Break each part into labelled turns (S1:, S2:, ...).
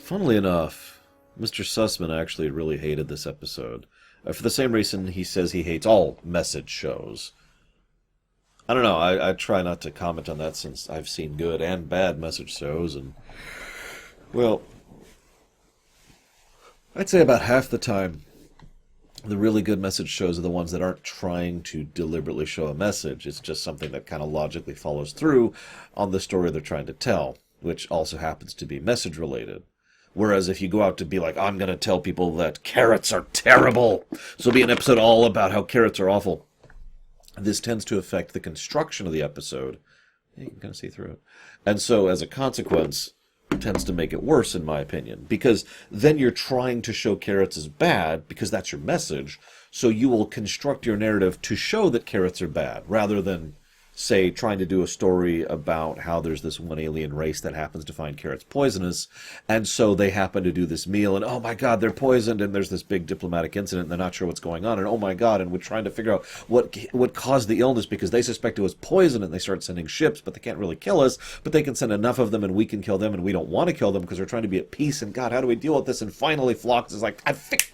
S1: Funnily enough, Mr. Sussman actually really hated this episode. For the same reason he says he hates all message shows. I don't know, I try not to comment on that since I've seen good and bad message shows, and, well, I'd say about half the time the really good message shows are the ones that aren't trying to deliberately show a message. It's just something that kind of logically follows through on the story they're trying to tell, which also happens to be message related. Whereas if you go out to be like, I'm going to tell people that carrots are terrible, so it'll be an episode all about how carrots are awful, this tends to affect the construction of the episode. You can kind of see through it. And so as a consequence, tends to make it worse, in my opinion, because then you're trying to show carrots as bad because that's your message, so you will construct your narrative to show that carrots are bad, rather than, say, trying to do a story about how there's this one alien race that happens to find carrots poisonous, and so they happen to do this meal, and oh my god, they're poisoned, and there's this big diplomatic incident, and they're not sure what's going on, and oh my god, and we're trying to figure out what caused the illness, because they suspect it was poison, and they start sending ships, but they can't really kill us, but they can send enough of them, and we can kill them, and we don't want to kill them, because we're trying to be at peace, and god, how do we deal with this? And finally Phlox is like,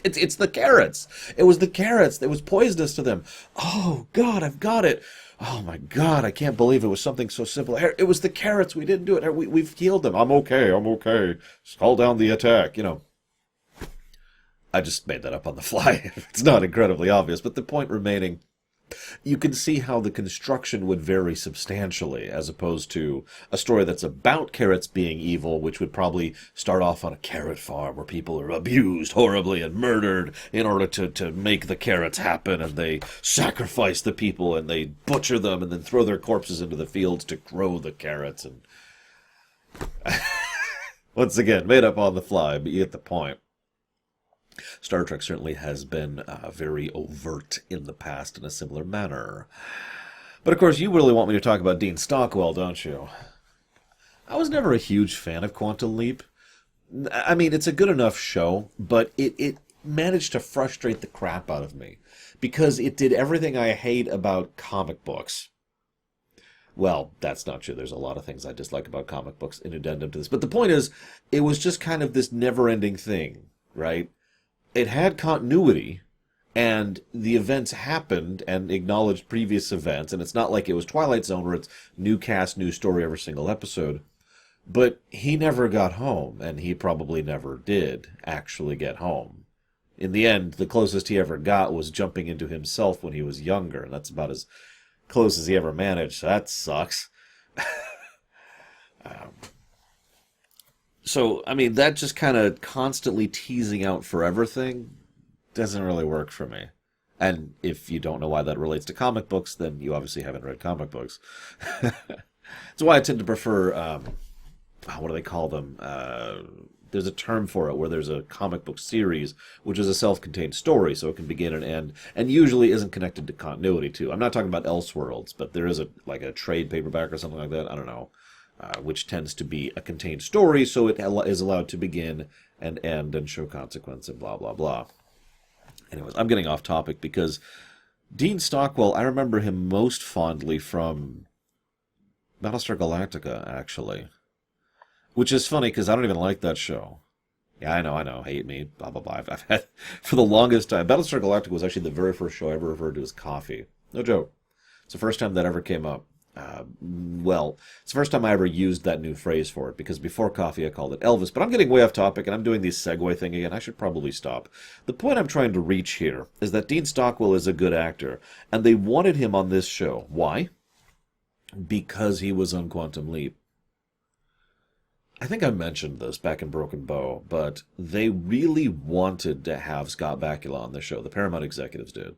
S1: it's the carrots! It was the carrots! It was poisonous to them! Oh god, I've got it! Oh my god, I can't believe it was something so simple. It was the carrots, we didn't do it. We've healed them. I'm okay. Call down the attack, I just made that up on the fly. It's not incredibly obvious, but the point remaining, you can see how the construction would vary substantially, as opposed to a story that's about carrots being evil, which would probably start off on a carrot farm where people are abused horribly and murdered in order to make the carrots happen, and they sacrifice the people, and they butcher them, and then throw their corpses into the fields to grow the carrots, and once again, made up on the fly, but you get the point. Star Trek certainly has been very overt in the past in a similar manner. But of course, you really want me to talk about Dean Stockwell, don't you? I was never a huge fan of Quantum Leap. I mean, it's a good enough show, but it managed to frustrate the crap out of me, because it did everything I hate about comic books. Well, that's not true. There's a lot of things I dislike about comic books in addendum to this. But the point is, it was just kind of this never-ending thing, right? It had continuity, and the events happened and acknowledged previous events, and it's not like it was Twilight Zone where it's new cast, new story every single episode. But he never got home, and he probably never did actually get home. In the end, the closest he ever got was jumping into himself when he was younger, and that's about as close as he ever managed, so that sucks. So, I mean, that just kind of constantly teasing out forever thing doesn't really work for me. And if you don't know why that relates to comic books, then you obviously haven't read comic books. That's why I tend to prefer, what do they call them? There's a term for it where there's a comic book series, which is a self-contained story, so it can begin and end, and usually isn't connected to continuity, too. I'm not talking about Elseworlds, but there is a trade paperback or something like that, I don't know. Which tends to be a contained story, so it is allowed to begin and end and show consequence and blah, blah, blah. Anyways, I'm getting off topic because Dean Stockwell, I remember him most fondly from Battlestar Galactica, actually. Which is funny, because I don't even like that show. Yeah, I know, hate me, blah, blah, blah. I've had, for the longest time, Battlestar Galactica was actually the very first show I ever referred to as coffee. No joke. It's the first time that ever came up. It's the first time I ever used that new phrase for it, because before coffee I called it Elvis, but I'm getting way off topic, and I'm doing the segue thing again. I should probably stop. The point I'm trying to reach here is that Dean Stockwell is a good actor, and they wanted him on this show. Why? Because he was on Quantum Leap. I think I mentioned this back in Broken Bow, but they really wanted to have Scott Bakula on the show. The Paramount executives did.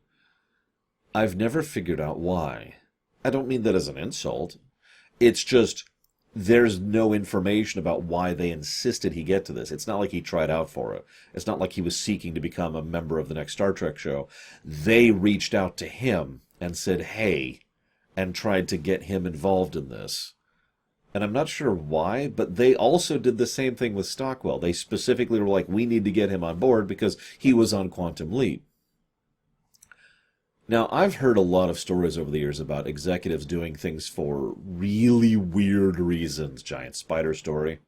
S1: I've never figured out why. I don't mean that as an insult. It's just, there's no information about why they insisted he get to this. It's not like he tried out for it. It's not like he was seeking to become a member of the next Star Trek show. They reached out to him and said, hey, and tried to get him involved in this. And I'm not sure why, but they also did the same thing with Stockwell. They specifically were like, we need to get him on board because he was on Quantum Leap. Now, I've heard a lot of stories over the years about executives doing things for really weird reasons. Giant spider story.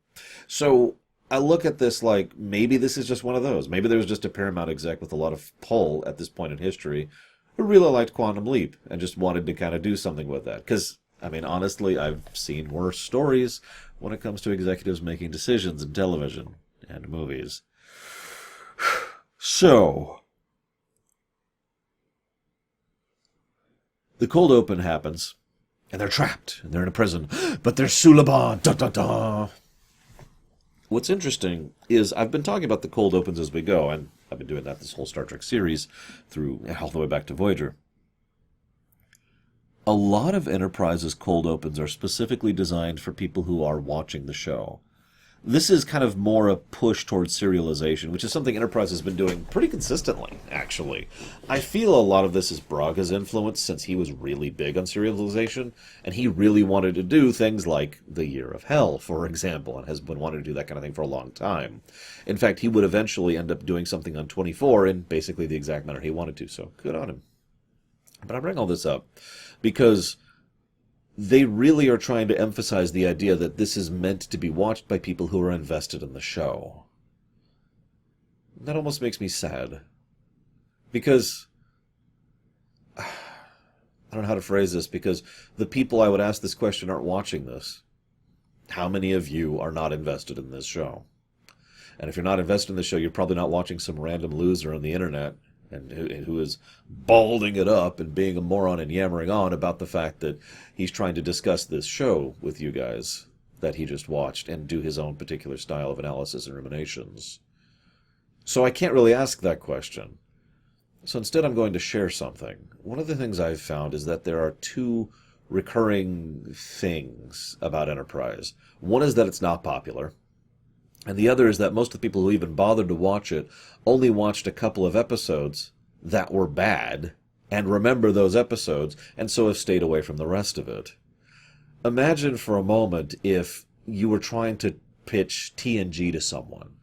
S1: So, I look at this like maybe this is just one of those. Maybe there was just a Paramount exec with a lot of pull at this point in history who really liked Quantum Leap and just wanted to kind of do something with that. Because, I mean, honestly, I've seen worse stories when it comes to executives making decisions in television and movies. So, the cold open happens, and they're trapped, and they're in a prison, but they're Suliban! Da da da! What's interesting is I've been talking about the cold opens as we go, and I've been doing that this whole Star Trek series through all the way back to Voyager. A lot of Enterprise's cold opens are specifically designed for people who are watching the show. This is kind of more a push towards serialization, which is something Enterprise has been doing pretty consistently, actually. I feel a lot of this is Braga's influence, since he was really big on serialization, and he really wanted to do things like The Year of Hell, for example, and has been wanting to do that kind of thing for a long time. In fact, he would eventually end up doing something on 24 in basically the exact manner he wanted to, so good on him. But I bring all this up because they really are trying to emphasize the idea that this is meant to be watched by people who are invested in the show. That almost makes me sad. Because, I don't know how to phrase this, because the people I would ask this question aren't watching this. How many of you are not invested in this show? And if you're not invested in the show, you're probably not watching some random loser on the internet and who is balding it up and being a moron and yammering on about the fact that he's trying to discuss this show with you guys that he just watched and do his own particular style of analysis and ruminations. So I can't really ask that question. So instead I'm going to share something. One of the things I've found is that there are two recurring things about Enterprise. One is that it's not popular. And the other is that most of the people who even bothered to watch it only watched a couple of episodes that were bad and remember those episodes and so have stayed away from the rest of it. Imagine for a moment if you were trying to pitch TNG to someone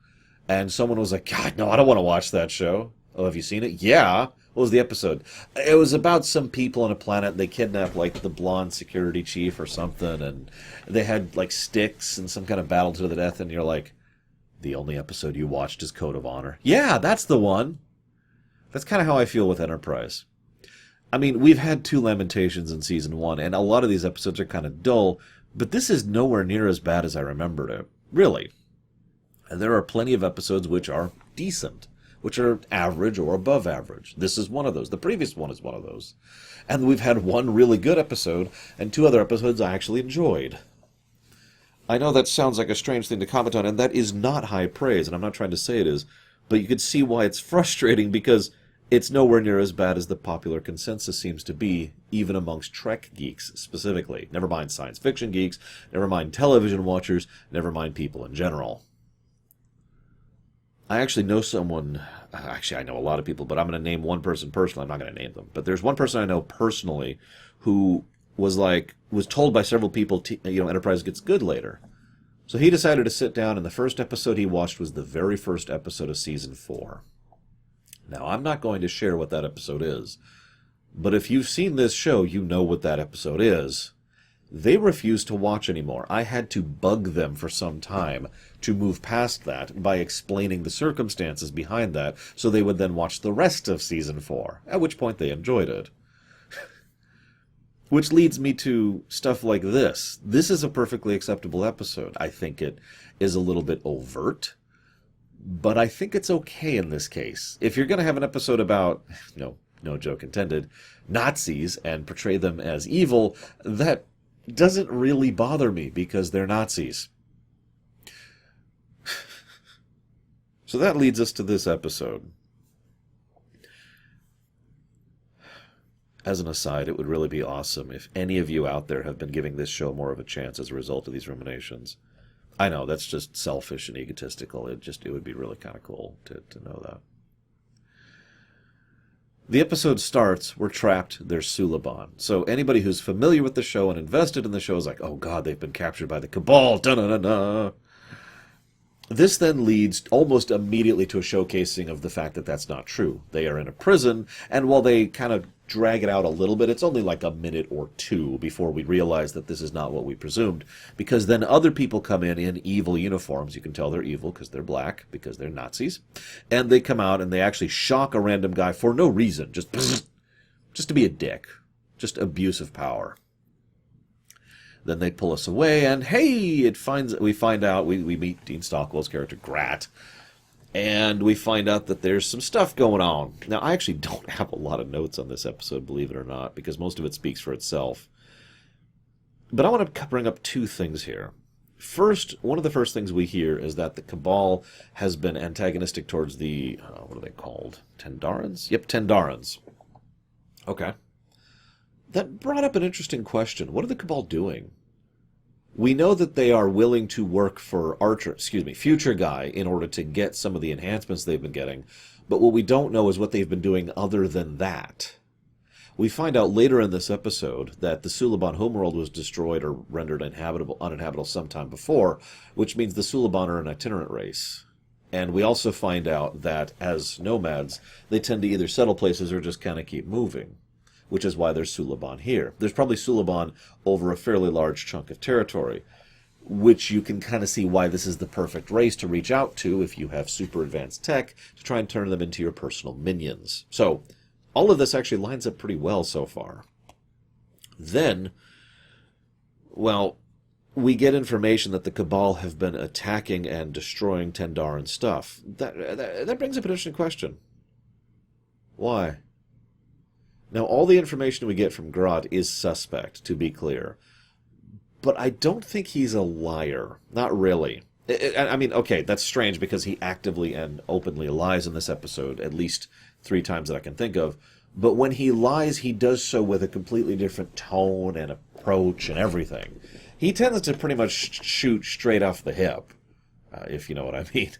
S1: and someone was like, God, no, I don't want to watch that show. Oh, have you seen it? Yeah. What was the episode? It was about some people on a planet and they kidnapped like the blonde security chief or something and they had like sticks and some kind of battle to the death and you're like, the only episode you watched is Code of Honor. Yeah, that's the one. That's kind of how I feel with Enterprise. I mean, we've had 2 Lamentations in Season 1, and a lot of these episodes are kind of dull, but this is nowhere near as bad as I remembered it. Really. And there are plenty of episodes which are decent, which are average or above average. This is one of those. The previous one is one of those. And we've had 1 really good episode, and 2 other episodes I actually enjoyed. I know that sounds like a strange thing to comment on, and that is not high praise, and I'm not trying to say it is, but you can see why it's frustrating, because it's nowhere near as bad as the popular consensus seems to be, even amongst Trek geeks specifically. Never mind science fiction geeks, never mind television watchers, never mind people in general. I actually know someone, actually I know a lot of people, but I'm going to name one person personally. I'm not going to name them, but there's one person I know personally who was told by several people, Enterprise gets good later. So he decided to sit down, and the first episode he watched was the very first episode of Season 4. Now, I'm not going to share what that episode is, but if you've seen this show, you know what that episode is. They refused to watch anymore. I had to bug them for some time to move past that by explaining the circumstances behind that, so they would then watch the rest of Season 4, at which point they enjoyed it. Which leads me to stuff like this. This is a perfectly acceptable episode. I think it is a little bit overt, but I think it's okay in this case. If you're going to have an episode about, no joke intended, Nazis and portray them as evil, that doesn't really bother me because they're Nazis. So that leads us to this episode. As an aside, it would really be awesome if any of you out there have been giving this show more of a chance as a result of these ruminations. I know, that's just selfish and egotistical. It would be really kind of cool to know that. The episode starts, we're trapped, there's Suliban. So anybody who's familiar with the show and invested in the show is like, oh god, they've been captured by the Cabal, da-da-da-da. This then leads almost immediately to a showcasing of the fact that that's not true. They are in a prison, and while they kind of drag it out a little bit. It's only like a minute or two before we realize that this is not what we presumed, because then other people come in evil uniforms. You can tell they're evil because they're black, because they're Nazis, and they come out and they actually shock a random guy for no reason, just to be a dick, just abuse of power. Then they pull us away, and hey, we find out we meet Dean Stockwell's character Grat. And we find out that there's some stuff going on. Now, I actually don't have a lot of notes on this episode, believe it or not, because most of it speaks for itself. But I want to bring up two things here. First, one of the first things we hear is that the Cabal has been antagonistic towards the, what are they called? Tendarans? Yep, Tendarans. Okay. That brought up an interesting question. What are the Cabal doing? We know that they are willing to work for Future Guy in order to get some of the enhancements they've been getting, but what we don't know is what they've been doing other than that. We find out later in this episode that the Suliban homeworld was destroyed or rendered uninhabitable sometime before, which means the Suliban are an itinerant race. And we also find out that as nomads, they tend to either settle places or just kind of keep moving, which is why there's Suliban here. There's probably Suliban over a fairly large chunk of territory, which you can kind of see why this is the perfect race to reach out to if you have super advanced tech to try and turn them into your personal minions. So, all of this actually lines up pretty well so far. Then, well, we get information that the Cabal have been attacking and destroying Tendaran stuff. That brings up an interesting question. Why? Now, all the information we get from Grodd is suspect, to be clear. But I don't think he's a liar. Not really. I mean, okay, that's strange because he actively and openly lies in this episode, at least 3 times that I can think of. But when he lies, he does so with a completely different tone and approach and everything. He tends to pretty much shoot straight off the hip, if you know what I mean.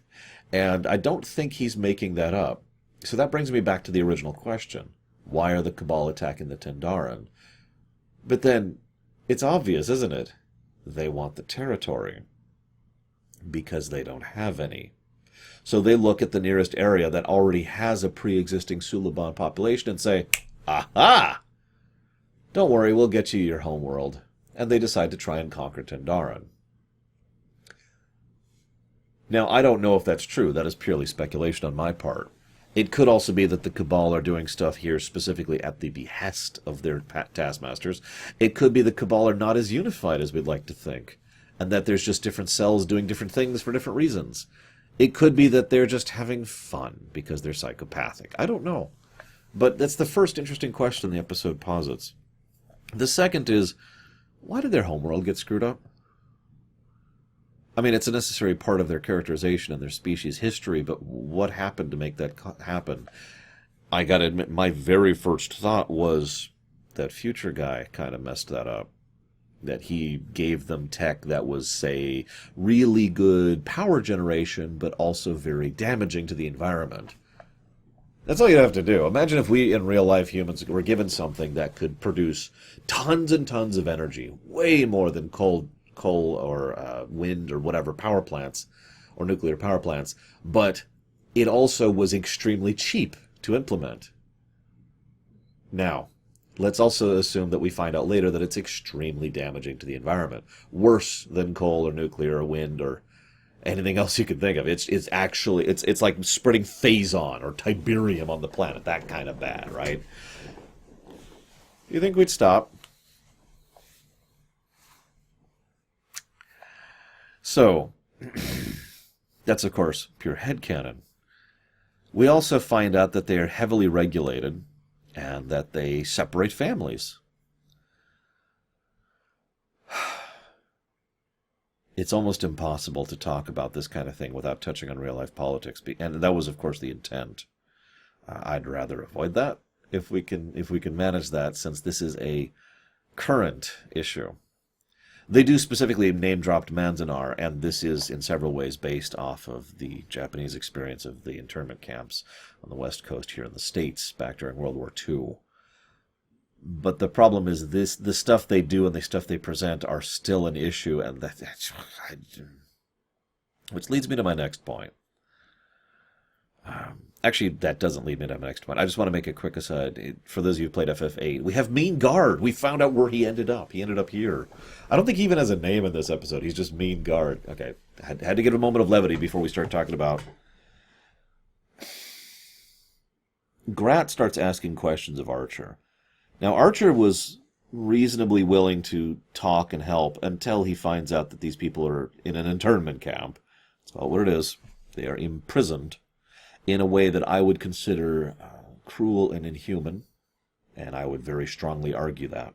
S1: And I don't think he's making that up. So that brings me back to the original question. Why are the Cabal attacking the Tendaran? But then, it's obvious, isn't it? They want the territory. Because they don't have any. So they look at the nearest area that already has a pre-existing Suliban population and say, aha! Don't worry, we'll get you your homeworld. And they decide to try and conquer Tendaran. Now, I don't know if that's true. That is purely speculation on my part. It could also be that the Cabal are doing stuff here specifically at the behest of their taskmasters. It could be the Cabal are not as unified as we'd like to think, and that there's just different cells doing different things for different reasons. It could be that they're just having fun because they're psychopathic. I don't know. But that's the first interesting question the episode posits. The second is, why did their homeworld get screwed up? I mean, it's a necessary part of their characterization and their species history, but what happened to make that happen? I gotta admit, my very first thought was that Future Guy kind of messed that up. That he gave them tech that was, say, really good power generation, but also very damaging to the environment. That's all you'd have to do. Imagine if we, in real-life humans, were given something that could produce tons and tons of energy, way more than coal or wind or whatever power plants, or nuclear power plants, but it also was extremely cheap to implement. Now, let's also assume that we find out later that it's extremely damaging to the environment. Worse than coal or nuclear or wind or anything else you can think of. It's actually, it's like spreading phazon or tiberium on the planet. That kind of bad, right? You think we'd stop? So, that's of course pure headcanon. We also find out that they are heavily regulated and that they separate families. It's almost impossible to talk about this kind of thing without touching on real-life politics, and that was, of course, the intent. I'd rather avoid that if we can manage that, since this is a current issue. They do specifically name-dropped Manzanar, and this is in several ways based off of the Japanese experience of the internment camps on the West Coast here in the States back during World War II. But the problem is the stuff they do and the stuff they present are still an issue, and which leads me to my next point. Actually, that doesn't lead me to my next point. I just want to make a quick aside. For those of you who played FF8, we have Mean Guard. We found out where he ended up. He ended up here. I don't think he even has a name in this episode. He's just Mean Guard. Okay, had to get a moment of levity before we start talking about... Grat starts asking questions of Archer. Now, Archer was reasonably willing to talk and help until he finds out that these people are in an internment camp. That's all what it is. They are imprisoned in a way that I would consider cruel and inhuman, and I would very strongly argue that.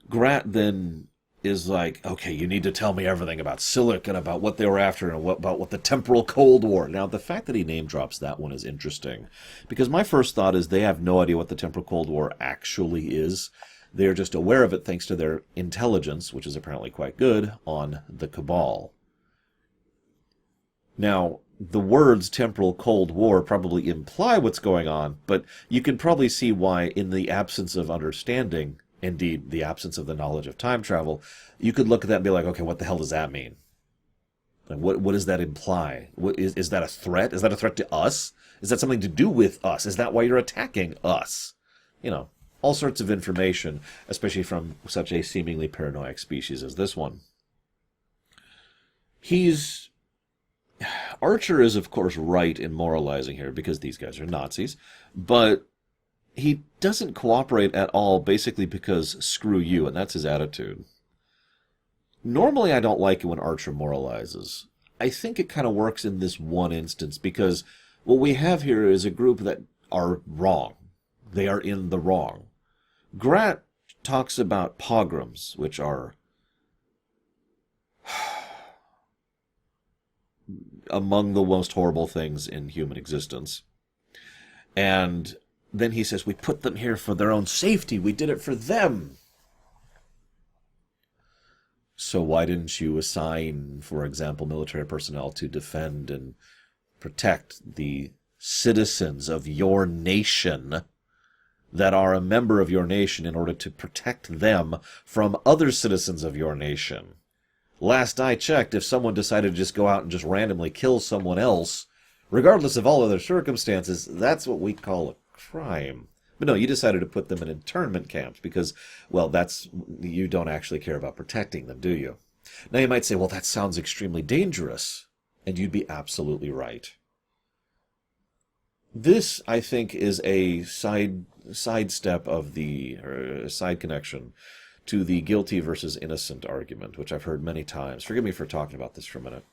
S1: Grat then is like, okay, you need to tell me everything about Silic and about what they were after and about what the Temporal Cold War. Now, the fact that he name drops that one is interesting, because my first thought is they have no idea what the Temporal Cold War actually is. They're just aware of it thanks to their intelligence, which is apparently quite good, on the Cabal. Now, the words Temporal Cold War probably imply what's going on, but you can probably see why, in the absence of understanding, indeed, the absence of the knowledge of time travel, you could look at that and be like, okay, what the hell does that mean? Like, what does that imply? Is that a threat? Is that a threat to us? Is that something to do with us? Is that why you're attacking us? You know, all sorts of information, especially from such a seemingly paranoid species as this one. Archer is, of course, right in moralizing here, because these guys are Nazis, but he doesn't cooperate at all, basically because screw you, and that's his attitude. Normally, I don't like it when Archer moralizes. I think it kind of works in this one instance, because what we have here is a group that are wrong. They are in the wrong. Grat talks about pogroms, which are among the most horrible things in human existence. And then he says, we put them here for their own safety. We did it for them. So why didn't you assign, for example, military personnel to defend and protect the citizens of your nation that are a member of your nation in order to protect them from other citizens of your nation? Last I checked, if someone decided to just go out and just randomly kill someone else, regardless of all other circumstances, that's what we call a crime. But no, you decided to put them in internment camps because, well, you don't actually care about protecting them, do you? Now you might say, well, that sounds extremely dangerous, and you'd be absolutely right. This, I think, is a sidestep of or side connection to the guilty versus innocent argument, which I've heard many times. Forgive me for talking about this for a minute.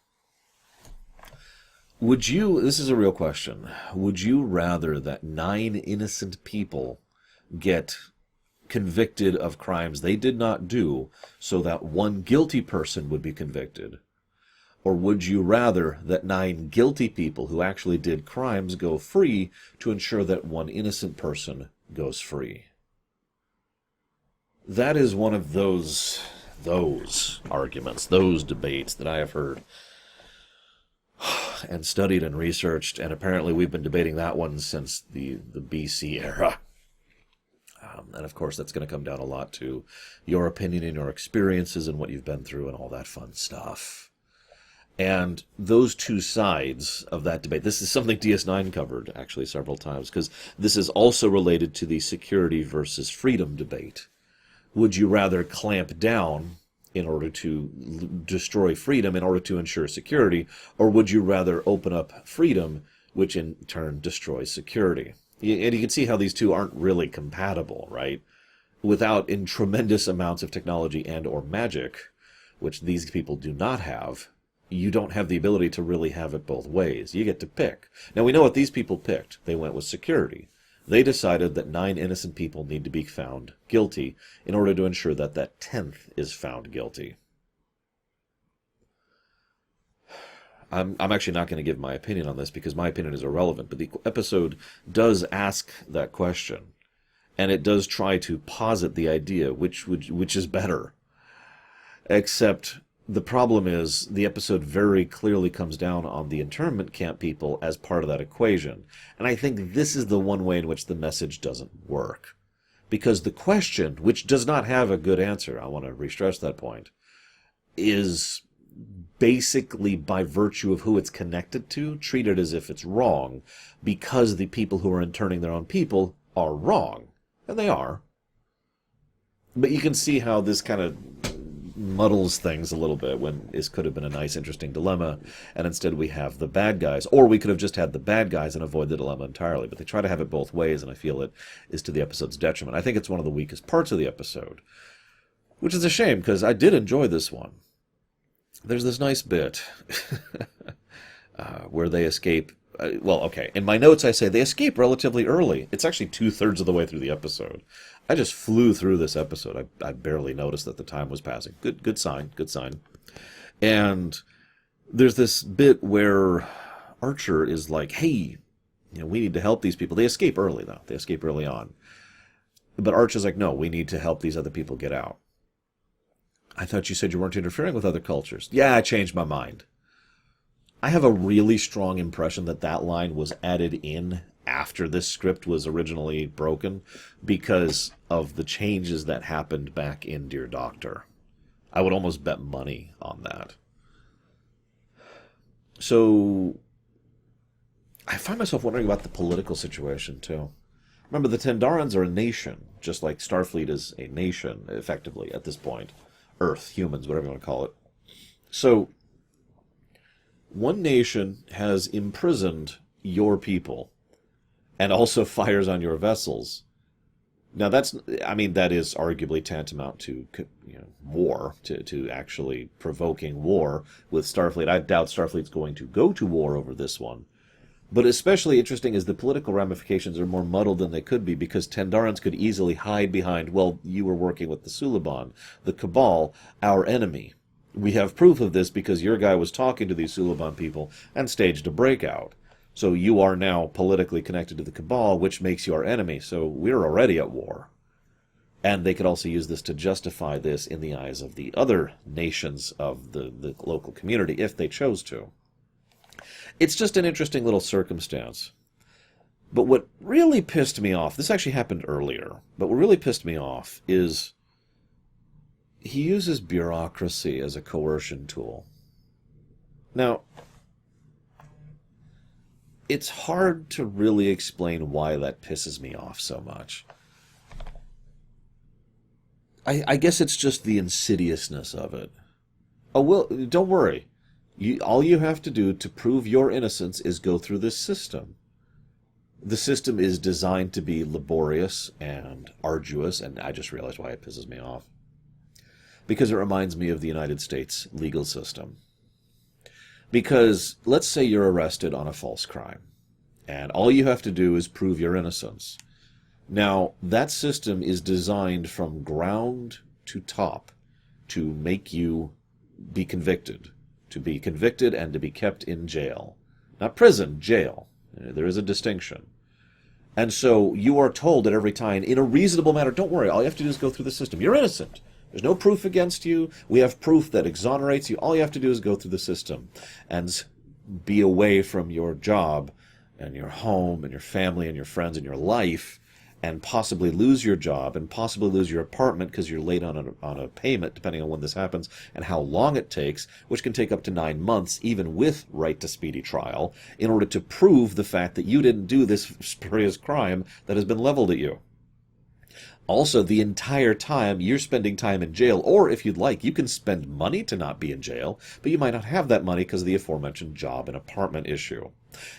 S1: This is a real question, would you rather that 9 innocent people get convicted of crimes they did not do so that 1 guilty person would be convicted? Or would you rather that 9 guilty people who actually did crimes go free to ensure that 1 innocent person goes free? That is one of those arguments, those debates that I have heard and studied and researched, and apparently we've been debating that one since the BC era. And of course that's going to come down a lot to your opinion and your experiences and what you've been through and all that fun stuff. And those two sides of that debate, this is something DS9 covered actually several times, because this is also related to the security versus freedom debate. Would you rather clamp down in order to destroy freedom in order to ensure security, or would you rather open up freedom, which in turn destroys security? And you can see how these two aren't really compatible, right? Without in tremendous amounts of technology and or magic, which these people do not have, you don't have the ability to really have it both ways. You get to pick. Now we know what these people picked. They went with security. They decided that 9 innocent people need to be found guilty in order to ensure that that 10th is found guilty. I'm actually not going to give my opinion on this because my opinion is irrelevant, but the episode does ask that question, and it does try to posit the idea which is better. Except the problem is the episode very clearly comes down on the internment camp people as part of that equation. And I think this is the one way in which the message doesn't work. Because the question, which does not have a good answer, I want to re-stress that point, is basically, by virtue of who it's connected to, treat it as if it's wrong, because the people who are interning their own people are wrong. And they are. But you can see how this kind of muddles things a little bit when this could have been a nice, interesting dilemma, and instead we have the bad guys. Or we could have just had the bad guys and avoid the dilemma entirely. But they try to have it both ways, and I feel it is to the episode's detriment. I think it's one of the weakest parts of the episode, which is a shame, because I did enjoy this one. There's this nice bit where they escape. Well, okay, in my notes I say they escape relatively early. It's actually 2/3 of the way through the episode. I just flew through this episode. I barely noticed that the time was passing. Good sign, good sign. And there's this bit where Archer is like, hey, we need to help these people. They escape early, though. They escape early on. But Archer's like, no, we need to help these other people get out. I thought you said you weren't interfering with other cultures. Yeah, I changed my mind. I have a really strong impression that that line was added in after this script was originally broken because of the changes that happened back in Dear Doctor. I would almost bet money on that. So I find myself wondering about the political situation, too. Remember, the Tendarans are a nation, just like Starfleet is a nation, effectively, at this point. Earth, humans, whatever you want to call it. So one nation has imprisoned your people and also fires on your vessels. Now, that is arguably tantamount to war, to actually provoking war with Starfleet. I doubt Starfleet's going to go to war over this one. But especially interesting is the political ramifications are more muddled than they could be, because Tendarans could easily hide behind, well, you were working with the Suliban, the Cabal, our enemy. We have proof of this because your guy was talking to these Suliban people and staged a breakout. So you are now politically connected to the Cabal, which makes you our enemy. So we're already at war. And they could also use this to justify this in the eyes of the other nations of the local community, if they chose to. It's just an interesting little circumstance. But what really pissed me off, this actually happened earlier, but what really pissed me off is he uses bureaucracy as a coercion tool. Now, it's hard to really explain why that pisses me off so much. I guess it's just the insidiousness of it. Oh, well, don't worry. All you have to do to prove your innocence is go through this system. The system is designed to be laborious and arduous, and I just realized why it pisses me off. Because it reminds me of the United States legal system. Because let's say you're arrested on a false crime, and all you have to do is prove your innocence. Now, that system is designed from ground to top to make you be convicted. To be convicted and to be kept in jail. Not prison, jail. There is a distinction. And so you are told at every time, in a reasonable manner, don't worry, all you have to do is go through the system. You're innocent. There's no proof against you. We have proof that exonerates you. All you have to do is go through the system and be away from your job and your home and your family and your friends and your life, and possibly lose your job and possibly lose your apartment because you're late on a payment, depending on when this happens and how long it takes, which can take up to 9 months, even with right to speedy trial, in order to prove the fact that you didn't do this spurious crime that has been leveled at you. Also, the entire time you're spending time in jail, or if you'd like, you can spend money to not be in jail, but you might not have that money because of the aforementioned job and apartment issue.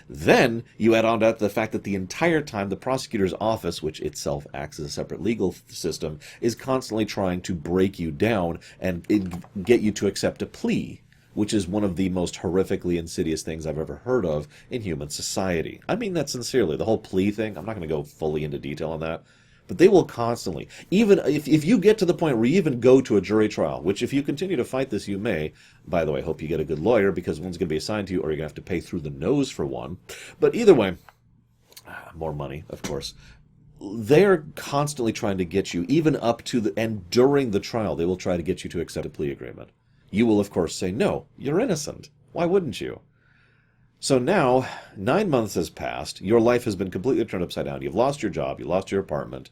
S1: Then you add on to that the fact that the entire time the prosecutor's office, which itself acts as a separate legal system, is constantly trying to break you down and get you to accept a plea, which is one of the most horrifically insidious things I've ever heard of in human society. I mean that sincerely. The whole plea thing, I'm not going to go fully into detail on that. But they will constantly, even if you get to the point where you even go to a jury trial, which if you continue to fight this, you may. By the way, hope you get a good lawyer, because one's going to be assigned to you, or you're going to have to pay through the nose for one. But either way, more money, of course. They're constantly trying to get you, even up to and during the trial, they will try to get you to accept a plea agreement. You will, of course, say, no, you're innocent. Why wouldn't you? So now, 9 months has passed, your life has been completely turned upside down, you've lost your job, you lost your apartment,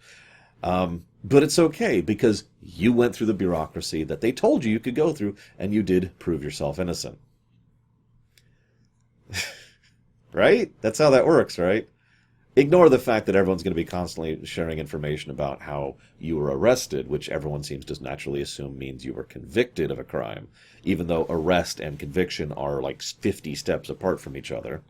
S1: But it's okay because you went through the bureaucracy that they told you could go through, and you did prove yourself innocent. Right? That's how that works, right? Ignore the fact that everyone's going to be constantly sharing information about how you were arrested, which everyone seems to naturally assume means you were convicted of a crime, even though arrest and conviction are like 50 steps apart from each other.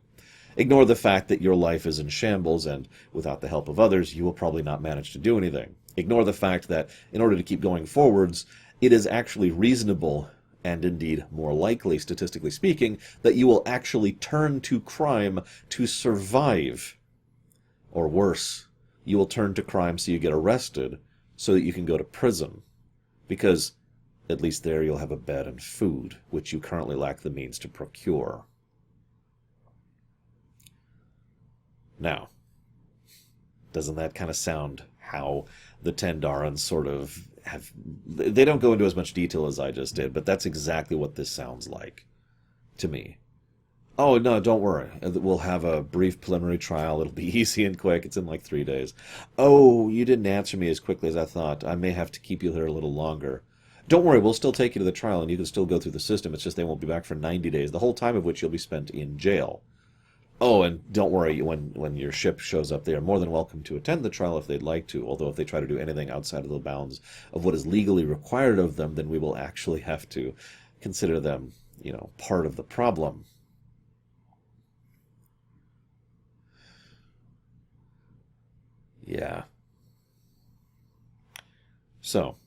S1: Ignore the fact that your life is in shambles and without the help of others, you will probably not manage to do anything. Ignore the fact that in order to keep going forwards, it is actually reasonable and indeed more likely, statistically speaking, that you will actually turn to crime to survive. Or worse, you will turn to crime so you get arrested so that you can go to prison. Because at least there you'll have a bed and food, which you currently lack the means to procure. Now, doesn't that kind of sound how the Tendarans sort of have... They don't go into as much detail as I just did, but that's exactly what this sounds like to me. Oh, no, don't worry. We'll have a brief preliminary trial. It'll be easy and quick. It's in like 3 days. Oh, you didn't answer me as quickly as I thought. I may have to keep you here a little longer. Don't worry, we'll still take you to the trial and you can still go through the system. It's just they won't be back for 90 days, the whole time of which you'll be spent in jail. Oh, and don't worry, when your ship shows up, they are more than welcome to attend the trial if they'd like to, although if they try to do anything outside of the bounds of what is legally required of them, then we will actually have to consider them, part of the problem. Yeah. So,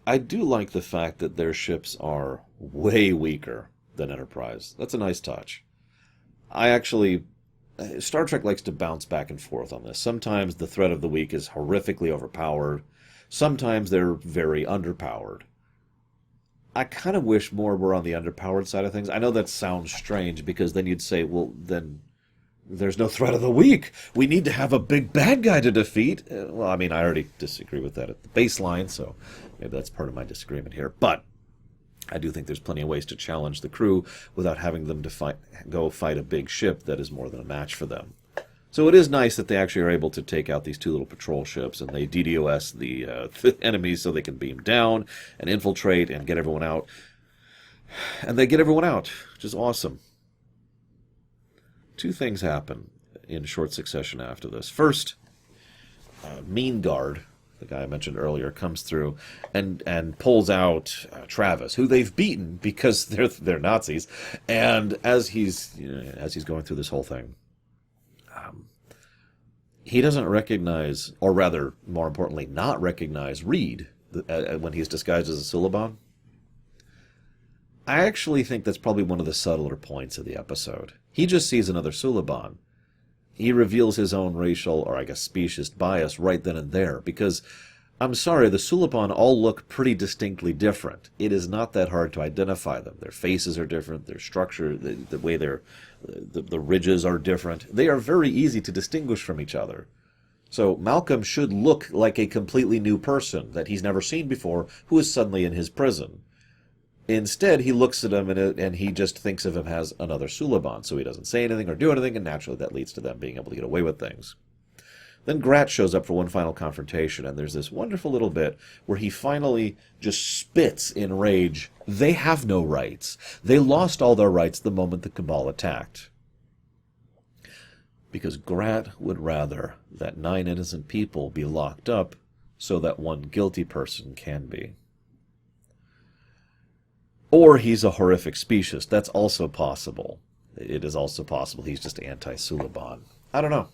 S1: I do like the fact that their ships are way weaker than Enterprise. That's a nice touch. I actually... Star Trek likes to bounce back and forth on this. Sometimes the threat of the weak is horrifically overpowered. Sometimes they're very underpowered. I kind of wish more were on the underpowered side of things. I know that sounds strange because then you'd say, well, then there's no threat of the weak. We need to have a big bad guy to defeat. Well, I mean, I already disagree with that at the baseline, so maybe that's part of my disagreement here. But I do think there's plenty of ways to challenge the crew without having them to go fight a big ship that is more than a match for them. So it is nice that they actually are able to take out these 2 little patrol ships and they DDoS the enemies so they can beam down and infiltrate and get everyone out. And they get everyone out, which is awesome. 2 things happen in short succession after this. First, Mean Guard, the guy I mentioned earlier, comes through and pulls out Travis, who they've beaten because they're Nazis. And as he's going through this whole thing, he doesn't recognize, or rather, more importantly, not recognize Reed when he's disguised as a Suliban. I actually think that's probably one of the subtler points of the episode. He just sees another Suliban. He reveals his own racial, or I guess speciesist bias right then and there, because, I'm sorry, the Suliban all look pretty distinctly different. It is not that hard to identify them. Their faces are different, their structure, the way the ridges are different. They are very easy to distinguish from each other. So Malcolm should look like a completely new person that he's never seen before, who is suddenly in his prison. Instead, he looks at him and he just thinks of him as another Suliban, so he doesn't say anything or do anything, and naturally that leads to them being able to get away with things. Then Grat shows up for one final confrontation, and there's this wonderful little bit where he finally just spits in rage. They have no rights. They lost all their rights the moment the Cabal attacked. Because Grat would rather that 9 innocent people be locked up so that 1 guilty person can be. Or he's a horrific speciesist. That's also possible. It is also possible he's just anti-Suliban. I don't know.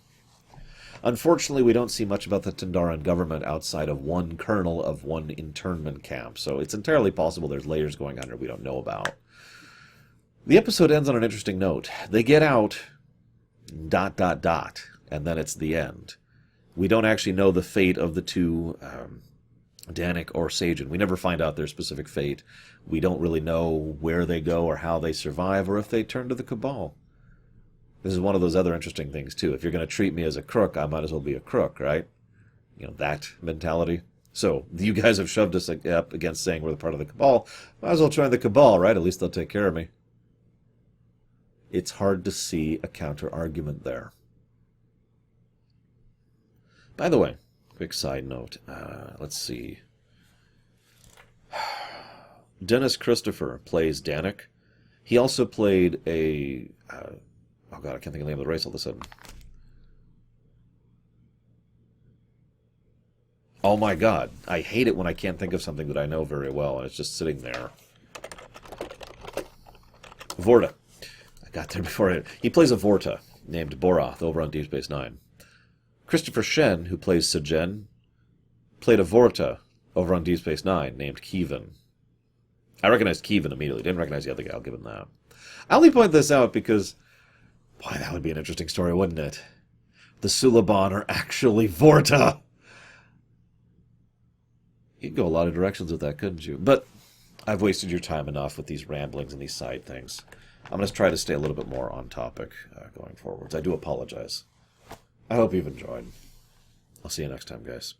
S1: Unfortunately, we don't see much about the Tendaran government outside of 1 colonel of 1 internment camp, so it's entirely possible there's layers going on here we don't know about. The episode ends on an interesting note. They get out... ... and then it's the end. We don't actually know the fate of the 2... Danik or Sajin. We never find out their specific fate. We don't really know where they go or how they survive or if they turn to the Cabal. This is one of those other interesting things, too. If you're going to treat me as a crook, I might as well be a crook, right? That mentality. So, you guys have shoved us up against saying we're the part of the Cabal. Might as well join the Cabal, right? At least they'll take care of me. It's hard to see a counter-argument there. By the way, quick side note. Let's see. Dennis Christopher plays Danik. He also played a... oh god, I can't think of the name of the race all of a sudden. Oh my god, I hate it when I can't think of something that I know very well, and it's just sitting there. Vorta. I got there before I... He plays a Vorta named Borath over on Deep Space Nine. Christopher Shen, who plays Sejen, played a Vorta over on Deep Space Nine named Kevin. I recognized Kevin immediately. Didn't recognize the other guy. I'll give him that. I only point this out because, boy, that would be an interesting story, wouldn't it? The Suliban are actually Vorta. You could go a lot of directions with that, couldn't you? But I've wasted your time enough with these ramblings and these side things. I'm going to try to stay a little bit more on topic going forwards. I do apologize. I hope you've enjoyed. I'll see you next time, guys.